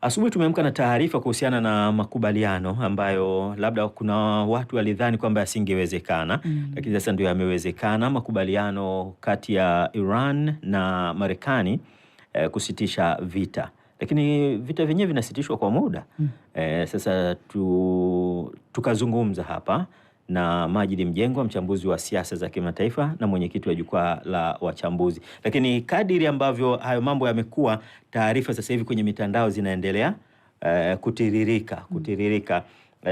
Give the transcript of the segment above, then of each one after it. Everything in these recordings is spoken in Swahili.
Asubuhi tumeamka na taarifa kuhusiana na makubaliano ambayo labda kuna watu walidhani kwamba yasingewezekana, lakini sasa ndio yamewezekana. Makubaliano kati ya Iran na Marekani kusitisha vita, lakini vita vyenyewe vinasitishwa kwa muda. Sasa tukazungumza hapa na Majid Mjengwa, mchambuzi wa siasa za kimataifa na mwenyekiti wa jukwaa la wachambuzi. Lakini kadiri ambavyo hayo mambo yamekuwa, taarifa sasa hivi kwenye mitandao zinaendelea kutiririka.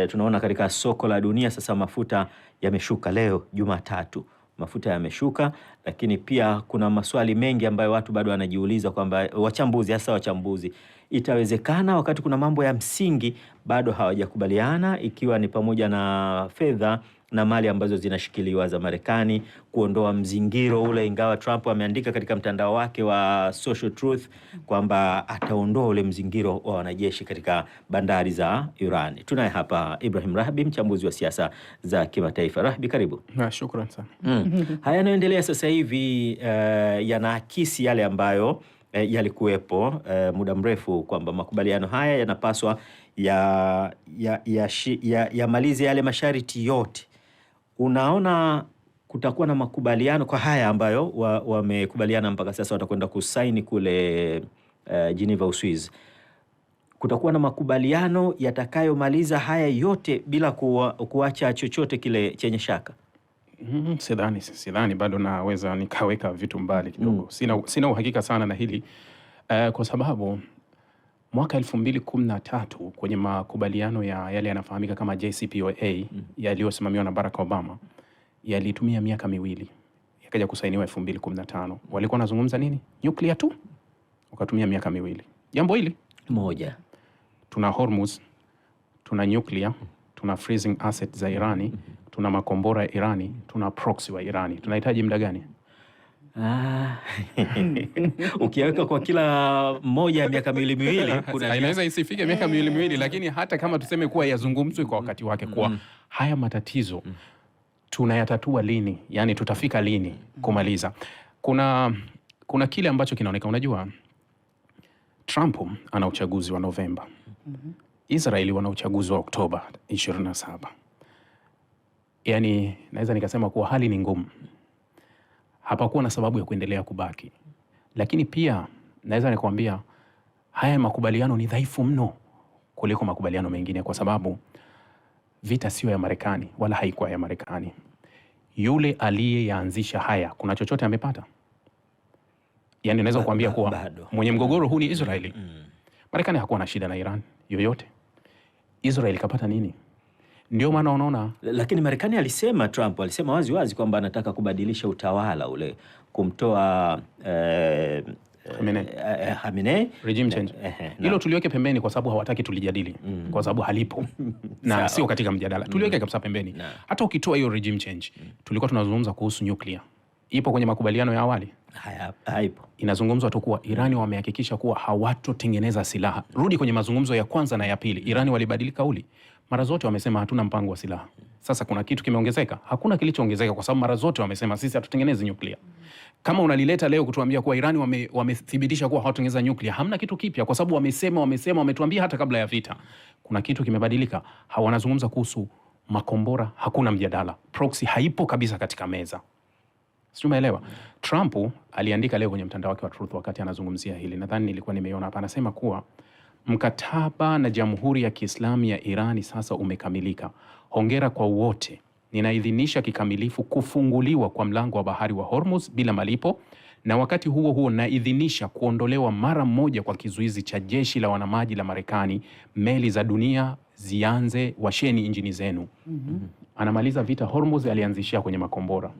Tunaona katika soko la dunia sasa mafuta yameshuka leo Jumatatu. Mafuta yameshuka, lakini pia kuna maswali mengi ambayo watu bado wanajiuliza kwamba hasa wachambuzi, itawezekana wakati kuna mambo ya msingi bado hawajakubaliana, ikiwa ni pamoja na fedha na mali ambazo zinashikiliwa za Marekani, kuondoa mzingiro ule, ingawa Trump ameandika katika mtandao wake wa Social Truth kwamba ataondoa ule mzingiro wa wanajeshi katika bandari za Iran. Tunaye hapa Ibrahim Rahbi, mchambuzi wa siasa za kimataifa. Rahbi, karibu. Shukrani sana. Haya yanayoendelea sasa hivi yanaakisi yale ambayo yalikuwepo muda mrefu, kwamba makubaliano haya yanapaswa yamalize yale masharti yote. Unaona kutakuwa na makubaliano kwa haya ambayo wamekubaliana mpaka sasa, watakwenda kusaini kule Geneva, Uswizi. Kutakuwa na makubaliano yatakayomaliza haya yote bila kuacha chochote kile chenye shaka? Sidhani, bado naweza nikaweka vitu mbali kidogo. Sina uhakika sana na hili kwa sababu mwaka 2013 kwenye makubaliano ya yale yanafahamika kama JCPOA yaliyosimamiwa na Barack Obama, yalitumia miaka miwili, yakaja kusainiwa 2015. Walikuwa wanazungumza nini? Nuclear tu, wakatumia miaka miwili. Jambo hili moja, tuna Hormuz, tuna nuclear, tuna freezing asset za Irani, tuna makombora ya Irani, tuna proxy wa Irani. Tunahitaji muda gani? Ukiweka kwa kila moja ya miaka miwili inaweza isifike miaka miwili, lakini hata kama tuseme kuwa yazungumzwe kwa wakati wake, kuwa haya matatizo tunayatatua lini, yani tutafika lini kumaliza. Kuna kile ambacho kinaonekana. Unajua, Trump ana uchaguzi wa Novemba, Israeli wana uchaguzi wa Oktoba 27. Yani naweza nikasema kuwa hali ni ngumu. Hapakuwa na sababu ya kuendelea kubaki. Lakini pia naweza nikwambia haya makubaliano ni dhaifu mno kuliko makubaliano mengine, kwa sababu vita sio ya Marekani wala haikuwa ya Marekani. Yule aliyeanzisha haya kuna chochote amepata? Yani naweza kuambia kuwa mwenye mgogoro huu ni Israeli. Marekani hakuwa na shida na Iran yoyote. Israeli kapata nini? Ndio maana unaona. Lakini Marekani Trump alisema wazi wazi kwamba anataka kubadilisha utawala ule, kumtoa Khamenei, regime change. Hilo tuliweke pembeni kwa sababu hawataki tulijadili, kwa sababu halipo na sio katika mjadala. Tuliweke kabisa pembeni. Hata ukitoa hiyo regime change, tulikuwa tunazungumza kuhusu nuclear. Ipo kwenye makubaliano ya awali? Haipo. Inazungumzwa tu kuwa Irani wamehakikisha kuwa hawatotengeneza silaha. Rudi kwenye mazungumzo ya kwanza na ya pili. Irani walibadili kauli. Mara zote wamesema hatuna mpango wa silaha. Sasa kuna kitu kimeongezeka? Hakuna kilichoongezeka, kwa sababu mara zote wamesema sisi hatutengenezi nuclear. Kama unalileta leo kutuambia kuwa Irani wamethibitisha kuwa hawatatengeneza nuclear, hamna kitu kipya, kwa sababu wametuambia hata kabla ya vita. Kuna kitu kimebadilika. Hawanazungumza kuhusu makombora, hakuna mjadala. Proxy haipo kabisa katika meza. Sio, umeelewa? Trump aliandika leo kwenye mtandao wake wa Truth wakati anazungumzia hili. Nadhani nilikuwa nimeiona hapa. Anasema kuwa mkataba na Jamhuri ya Kiislamu ya Irani sasa umekamilika. Hongera kwa wote. Ninaidhinisha kikamilifu kufunguliwa kwa mlango wa bahari wa Hormuz bila malipo, na wakati huo huo naidhinisha kuondolewa mara moja kwa kizuizi cha jeshi la wanamaji la Marekani. Meli za dunia zianze, washeni injini zenu. Anamaliza vita. Hormuz alianzishia kwenye makombora.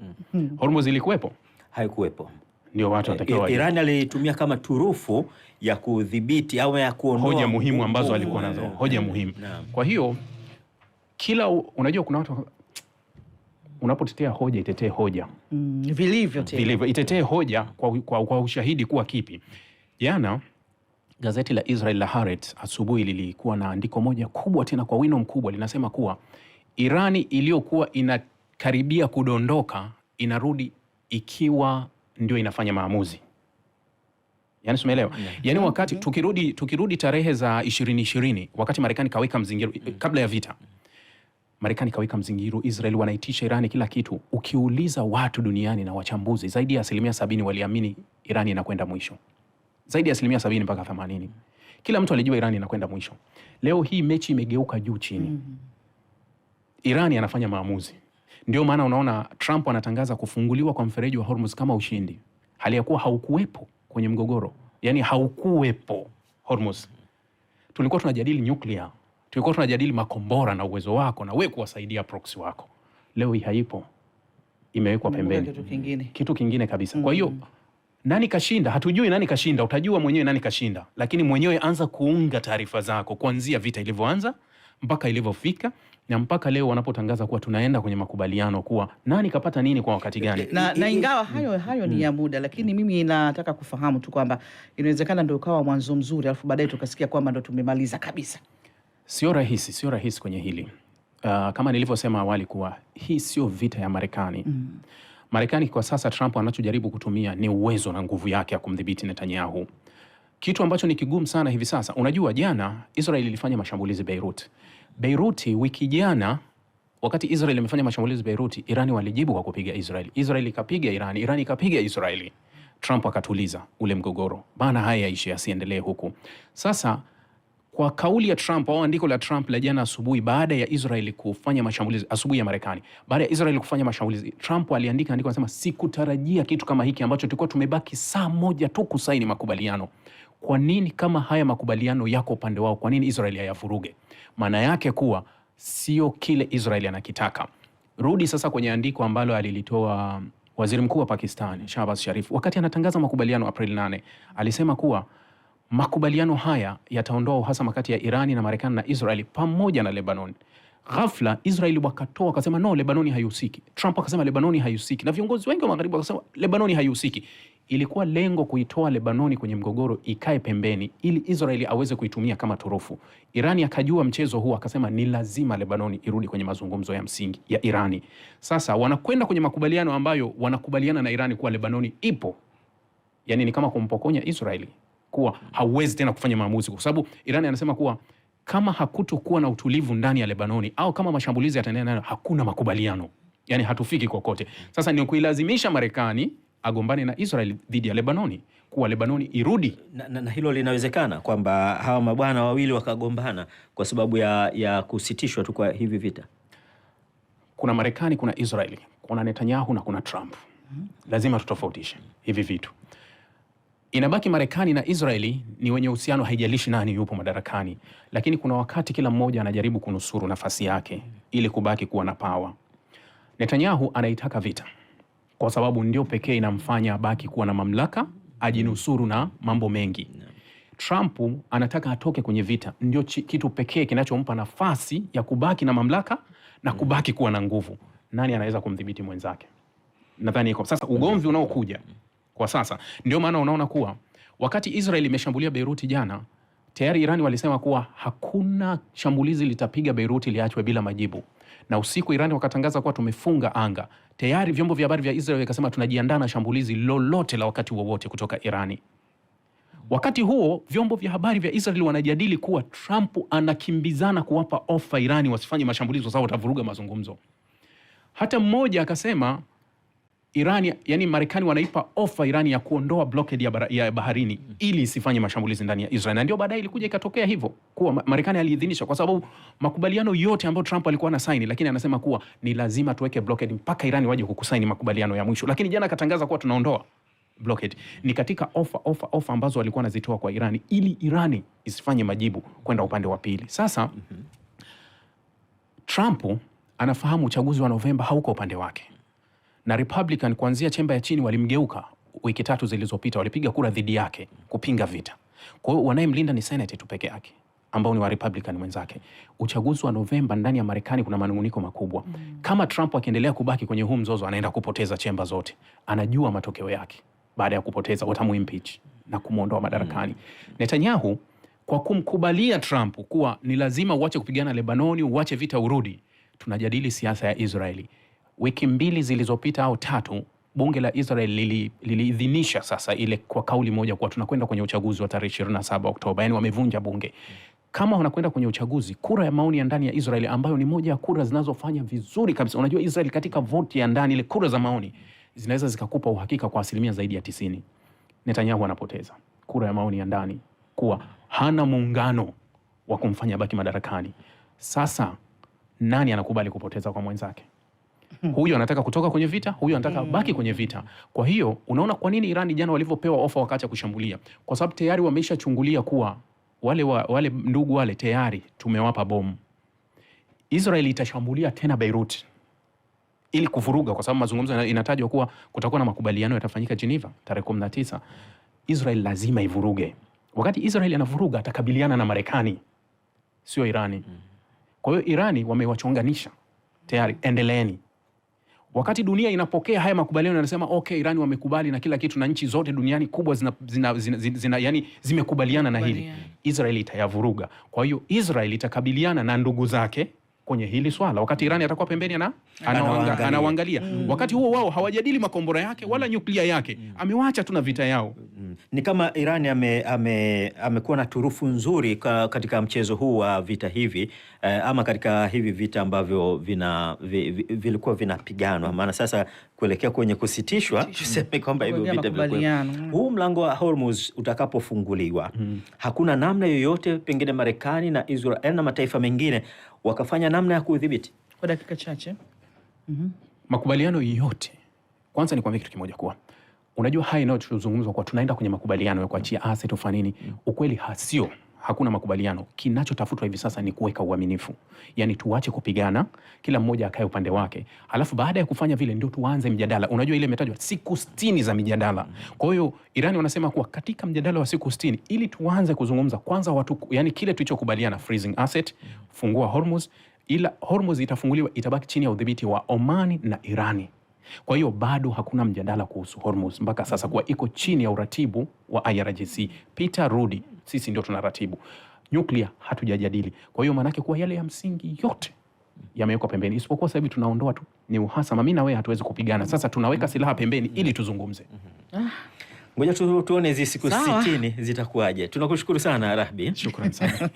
Hormuz ilikuwepo? Haikuwepo. Ndio watu watakiwa. Iran alitumia kama turufu ya kudhibiti au ya kuondoa hoja muhimu ambazo alikuwa nazo, hoja muhimu. Kwa hiyo unajua kuna watu, unapotetea hoja itetee hoja vilivyo, itetee hoja kwa ushahidi. Kuwa kipi? Jana gazeti la Israel la Haaretz asubuhi lilikuwa na andiko moja kubwa, tena kwa wino mkubwa, linasema kuwa Irani iliyokuwa inakaribia kudondoka inarudi ikiwa ndio inafanya maamuzi. Yani umeelewa? Yani wakati tukirudi tarehe za 2020 wakati Marekani kaweka mzingiro kabla ya vita. Marekani kaweka mzingiro, Israel wanaitisha Irani kila kitu. Ukiuliza watu duniani na wachambuzi, zaidi ya 70% waliamini Irani inakwenda mwisho. Zaidi ya 70% mpaka 80%. Kila mtu alijua Irani inakwenda mwisho. Leo hii mechi imegeuka juu chini. Irani anafanya maamuzi. Ndio maana unaona Trump anatangaza kufunguliwa kwa mfereji wa Hormuz kama ushindi. Hali ya kuwa haukuwepo kwenye mgogoro. Yani haukuwepo Hormuz. Tulikuwa tunajadili nuclear. Tulikuwa tunajadili makombora na uwezo wako na wewe kuwasaidia proxy wako. Leo hii haipo. Imewekwa pembeni. Kitu kingine kabisa. Kwa hiyo nani kashinda? Hatujui nani kashinda. Utajua mwenyewe nani kashinda. Lakini mwenyewe anza kuunga taarifa zako kuanzia vita ilivyoanza mpaka ilivyofika na mpaka leo wanapotangaza kuwa tunaenda kwenye makubaliano kuwa nani kapata nini kwa wakati gani. Na ingawa hayo ni ya muda, lakini mimi nataka kufahamu tu kwamba inawezekana ndio ukawa mwanzo mzuri alafu baadaye tukasikia kwamba ndio tumemaliza kabisa. Sio rahisi kwenye hili. Kama nilivyosema awali kuwa hii sio vita ya Marekani. Marekani kwa sasa Trump anachojaribu kutumia ni uwezo na nguvu yake ya kumdhibiti Netanyahu. Kitu ambacho ni kigumu sana hivi sasa. Unajua jana Israel ilifanya mashambulizi Beirut wiki jana, wakati Israel imefanya mashambulizi Beirut, Irani walijibu kwa kupiga Israel. Israel ikapiga Irani, Irani ikapiga Israeli. Trump akatuliza ule mgogoro. Bana haya yaishi yasiendelee huku. Sasa kwa kauli ya Trump au andiko la Trump la jana asubuhi baada ya Israel kufanya mashambulizi asubuhi ya Marekani. Baada ya Israel kufanya mashambulizi, Trump aliandika andiko anasema sikutarajia kitu kama hiki ambacho tulikuwa tumebaki saa moja tu kusaini makubaliano. Kwa nini kama haya makubaliano yako upande wao, kwa nini Israel hayavuruge? Maana yake kuwa sio kile Israel anakitaka. Rudi sasa kwenye andiko ambalo alilitoa Waziri Mkuu wa Pakistan, Shahbaz Sharif, wakati anatangaza makubaliano Aprili 8, alisema kuwa makubaliano haya yataondoa uhasama kati ya Irani na Marekani na Israeli pamoja na Lebanon. Ghafla Israeli wakatoa wakasema no, Lebanoni haihusiki. Trump akasema Lebanoni haihusiki. Na viongozi wengi wa magharibi wakasema Lebanoni haihusiki. Ilikuwa lengo kuitoa Lebanoni kwenye mgogoro ikae pembeni ili Israeli aweze kuitumia kama turufu. Irani akajua mchezo huu akasema ni lazima Lebanoni irudi kwenye mazungumzo ya msingi ya Irani. Sasa wanakwenda kwenye makubaliano ambayo wanakubaliana na Irani kuwa Lebanoni ipo. Yani ni kama kumpokonya Israeli kuwa hauwezi tena kufanya maamuzi kwa sababu Irani anasema kuwa kama hakutokuwa na utulivu ndani ya Lebanoni au kama mashambulizi yataendelea hakuna makubaliano. Yani hatufiki kokote. Sasa ni kuilazimisha Marekani agombane na Israel dhidi ya Lebanoni kuwa Lebanoni irudi. Na hilo linawezekana kwamba hawa mabwana wawili wakagombana kwa sababu ya kusitishwa tu kwa hivi vita. Kuna Marekani, kuna Israeli, kuna Netanyahu na kuna Trump. Lazima tutofautishe hivi vitu. Inabaki Marekani na Israeli ni wenye uhusiano, haijalishi nani yupo madarakani, lakini kuna wakati kila mmoja anajaribu kunusuru nafasi yake ili kubaki kuwa na power. Netanyahu anaitaka vita kwa sababu ndio pekee inamfanya abaki kuwa na mamlaka, ajinusuru na mambo mengi. Trump anataka atoke kwenye vita, ndio kitu pekee kinachompa nafasi ya kubaki na mamlaka na kubaki kuwa na nguvu. Nani anaweza kumdhibiti mwenzake? Nadhani iko sasa ugomvi unaokuja kwa sasa. Ndio maana unaona kuwa wakati Israel imeshambulia Beirut jana, tayari Irani walisema kuwa hakuna shambulizi litapiga Beirut liachwe bila majibu. Na usiku Irani wakatangaza kuwa tumefunga anga. Tayari vyombo vya habari vya Israel vikasema tunajiandaa na shambulizi lolote la wakati wowote kutoka Irani. Wakati huo vyombo vya habari vya Israel wanajadili kuwa Trump anakimbizana kuwapa ofa Irani wasifanye mashambulizi kwa sababu watavuruga mazungumzo. Hata mmoja akasema Irani, yani Marekani wanaipa ofa Irani ya kuondoa blockade ya baharini ili isifanye mashambulizi ndani ya Israel. Na ndio baadaye ilikuja ikatokea hivyo kuwa Marekani aliidhinisha kwa sababu makubaliano yote ambayo Trump alikuwa anasaini, lakini anasema kuwa ni lazima tuweke blockade mpaka Irani waje kukusaini makubaliano ya mwisho. Lakini jana akatangaza kuwa tunaondoa blockade. Ni katika ofa ambazo walikuwa wanazitoa kwa Irani ili Irani isifanye majibu kwenda upande wa pili. Sasa Trump anafahamu uchaguzi wa Novemba hauko upande wake. Na Republican kuanzia chemba ya chini walimgeuka wiki 3 zilizopita, walipiga kura dhidi yake kupinga vita. Kwa hiyo wanayemlinda ni Senate tu peke yake ambao ni wa Republican wenzake. Uchaguzi wa Novemba ndani ya Marekani kuna manunguniko makubwa. Kama Trump akiendelea kubaki kwenye huu mzozo anaenda kupoteza chemba zote. Anajua matokeo yake. Baada ya kupoteza watamuimpeach na kumuondoa madarakani. Netanyahu kwa kumkubalia Trump kuwa ni lazima uache kupigana Lebanoni, uache vita urudi. Tunajadili siasa ya Israeli. Wiki 2 zilizopita au 3 bunge la Israel liliidhinisha sasa ile kwa kauli moja kuwa tunakwenda kwenye uchaguzi wa tarehe 27 Oktoba, yani wamevunja bunge. Kama wanakwenda kwenye uchaguzi, kura ya maoni ya ndani ya Israel ambayo ni moja ya kura zinazofanya vizuri kabisa. Unajua Israel katika vote ya ndani, ile kura za maoni zinaweza zikakupa uhakika kwa asilimia zaidi ya 90. Netanyahu anapoteza kura ya maoni ya ndani kuwa hana muungano wa kumfanya baki madarakani. Sasa nani anakubali kupoteza kwa mwenzake? Huyu anataka kutoka kwenye vita, huyu anataka baki kwenye vita. Kwa hiyo unaona kwa nini Irani jana walivyopewa ofa wakaacha kushambulia, kwa sababu tayari wameshachungulia kuwa wale ndugu wale tayari tumewapa bomu. Israeli itashambulia tena Beirut ili kuvuruga, kwa sababu mazungumzo inatajwa kuwa kutakuwa na makubaliano yatafanyika Geneva tarehe 19. Israel lazima ivuruge. Wakati Israel anavuruga atakabiliana na Marekani, sio Irani. Kwa hiyo Irani wamewachonganisha tayari, endeleeni. Wakati dunia inapokea haya makubaliano, yanasema okay, Irani wamekubali na kila kitu na nchi zote duniani kubwa yani zimekubaliana na hili, Israeli itayavuruga. Kwa hiyo Israeli itakabiliana na ndugu zake kwenye hili swala, wakati Irani atakuwa pembeni anawaangalia. Wakati huo wao hawajadili makombora yake wala nyuklia yake, amewaacha tu na vita yao. Ni kama Irani amekuwa na turufu nzuri katika mchezo huu wa vita hivi, ama katika hivi vita ambavyo vilikuwa vinapiganwa. Maana sasa kuelekea kwenye kusitishwa, tuseme kwamba hivyo vita vilikuwa. Huu mlango wa Hormuz utakapofunguliwa, hakuna namna yoyote pengine Marekani na Israel na mataifa mengine wakafanya namna ya kudhibiti? Kwa dakika chache. Makubaliano yote, kwanza ni kuambia kitu kimoja kuwa unajua haya inayozungumzwa kwa tunaenda kwenye makubaliano ya kuachia asset ufanini, ukweli hasio, hakuna makubaliano. Kinachotafutwa hivi sasa ni kuweka uaminifu. Yani tuache kupigana, kila mmoja akae upande wake. Halafu baada ya kufanya vile ndio tuanze mjadala. Unajua ile imetajwa siku 60 za mjadala. Kwa hiyo Irani wanasema kuwa katika mjadala wa siku 60 ili tuanze kuzungumza kwanza watu, yani kile tulichokubaliana freezing asset, fungua Hormuz, ila Hormuz itafunguliwa itabaki chini ya udhibiti wa Omani na Irani. Kwa hiyo bado hakuna mjadala kuhusu Hormuz mpaka sasa, kuwa iko chini ya uratibu wa IRGC. Peter Rudi, sisi ndio tunaratibu. Nyuklia hatujajadili. Kwa hiyo manake kuwa yale ya msingi yote yamewekwa pembeni, isipokuwa sasa hivi tunaondoa tu ni uhasama. Mimi na wewe hatuwezi kupigana. Sasa tunaweka silaha pembeni ili tuzungumze. Ngoja tuone hizi siku 60 zitakuwaje. Tunakushukuru sana Rahby. Shukrani sana.